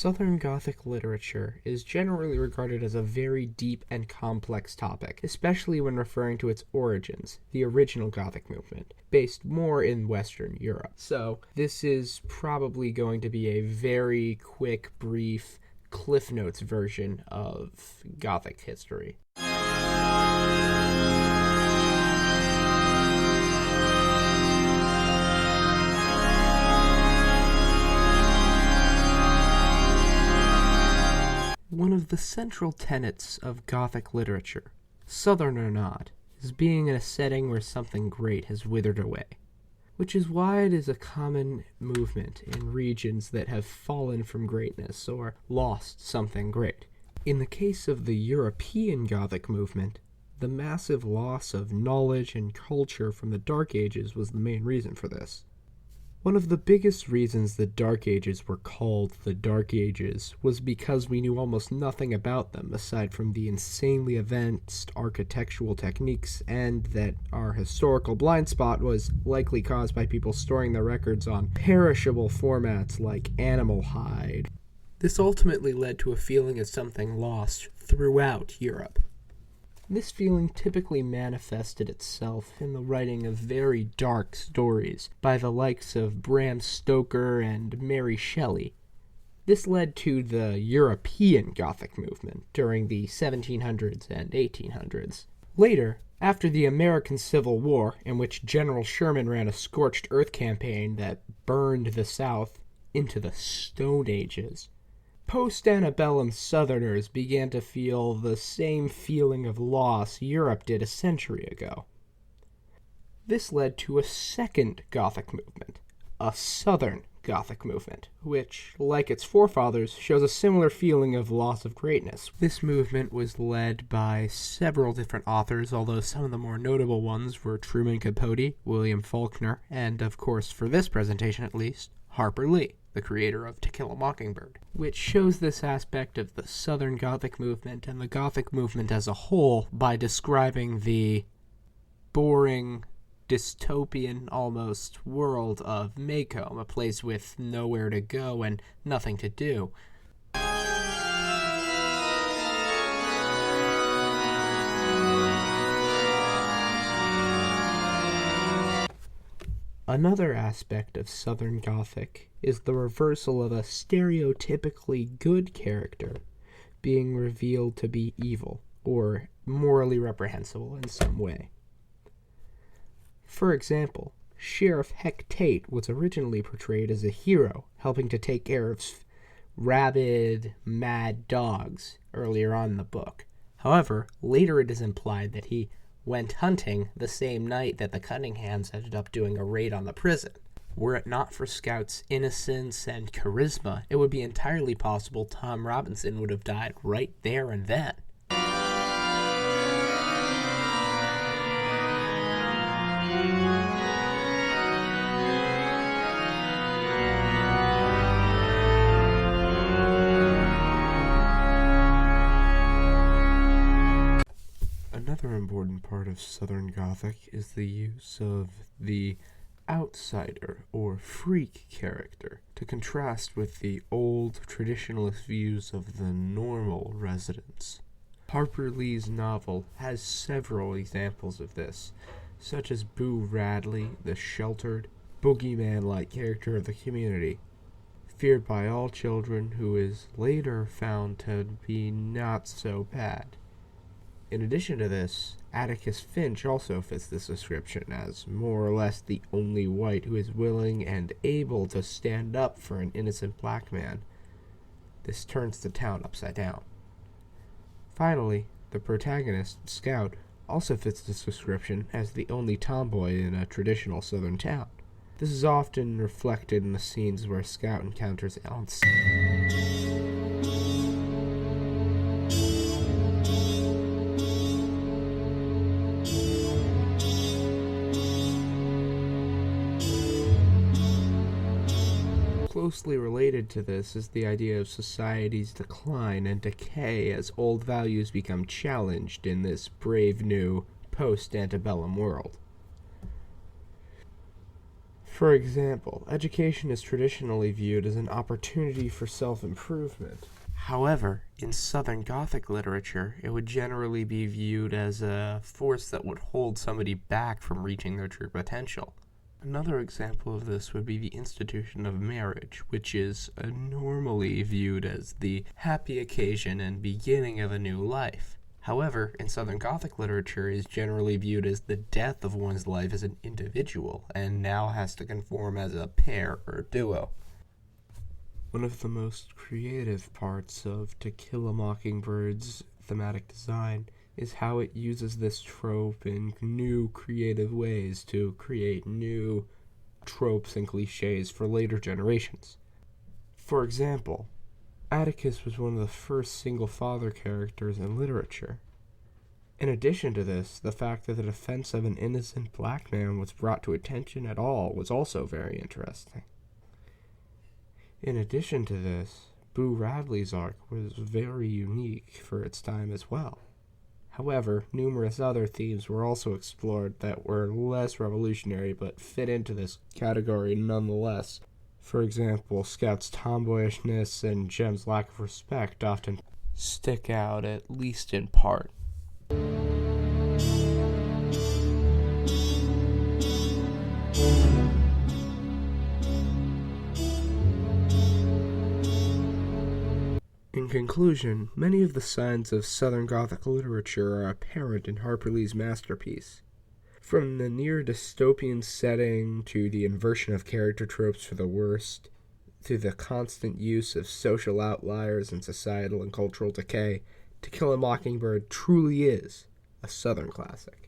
Southern Gothic literature is generally regarded as a very deep and complex topic, especially when referring to its origins, the original Gothic movement, based more in Western Europe. So, this is probably going to be a very quick, brief, Cliff Notes version of Gothic history. One of the central tenets of Gothic literature, Southern or not, is being in a setting where something great has withered away, which is why it is a common movement in regions that have fallen from greatness or lost something great. In the case of the European Gothic movement, the massive loss of knowledge and culture from the Dark Ages was the main reason for this. One of the biggest reasons the Dark Ages were called the Dark Ages was because we knew almost nothing about them aside from the insanely advanced architectural techniques, and that our historical blind spot was likely caused by people storing their records on perishable formats like animal hide. This ultimately led to a feeling of something lost throughout Europe. This feeling typically manifested itself in the writing of very dark stories by the likes of Bram Stoker and Mary Shelley. This led to the European Gothic movement during the 1700s and 1800s. Later, after the American Civil War, in which General Sherman ran a scorched earth campaign that burned the South into the Stone Ages, post-antebellum Southerners began to feel the same feeling of loss Europe did a century ago. This led to a second Gothic movement, a Southern Gothic movement, which, like its forefathers, shows a similar feeling of loss of greatness. This movement was led by several different authors, although some of the more notable ones were Truman Capote, William Faulkner, and, of course, for this presentation at least, Harper Lee, the creator of To Kill a Mockingbird, which shows this aspect of the Southern Gothic movement and the Gothic movement as a whole by describing the boring, dystopian, almost, world of Maycomb, a place with nowhere to go and nothing to do. Another aspect of Southern Gothic is the reversal of a stereotypically good character being revealed to be evil or morally reprehensible in some way. For example, Sheriff Heck Tate was originally portrayed as a hero helping to take care of rabid, mad dogs earlier on in the book. However, later it is implied that he went hunting the same night that the Cunninghams ended up doing a raid on the prison. Were it not for Scout's innocence and charisma, it would be entirely possible Tom Robinson would have died right there and then. Another important part of Southern Gothic is the use of the outsider or freak character to contrast with the old traditionalist views of the normal residents. Harper Lee's novel has several examples of this, such as Boo Radley, the sheltered, boogeyman-like character of the community, feared by all children, who is later found to be not so bad. In addition to this, Atticus Finch also fits this description as more or less the only white who is willing and able to stand up for an innocent black man. This turns the town upside down. Finally, the protagonist, Scout, also fits this description as the only tomboy in a traditional southern town. This is often reflected in the scenes where Scout encounters Elance. Closely related to this is the idea of society's decline and decay as old values become challenged in this brave new post-antebellum world. For example, education is traditionally viewed as an opportunity for self-improvement. However, in Southern Gothic literature, it would generally be viewed as a force that would hold somebody back from reaching their true potential. Another example of this would be the institution of marriage, which is normally viewed as the happy occasion and beginning of a new life. However, in Southern Gothic literature, it is generally viewed as the death of one's life as an individual, and now has to conform as a pair or duo. One of the most creative parts of To Kill a Mockingbird's thematic design is how it uses this trope in new creative ways to create new tropes and cliches for later generations. For example, Atticus was one of the first single-father characters in literature. In addition to this, the fact that the defense of an innocent black man was brought to attention at all was also very interesting. In addition to this, Boo Radley's arc was very unique for its time as well. However, numerous other themes were also explored that were less revolutionary but fit into this category nonetheless. For example, Scout's tomboyishness and Jem's lack of respect often stick out, at least in part. In conclusion, many of the signs of Southern Gothic literature are apparent in Harper Lee's masterpiece. From the near dystopian setting to the inversion of character tropes for the worst, to the constant use of social outliers and societal and cultural decay, To Kill a Mockingbird truly is a Southern classic.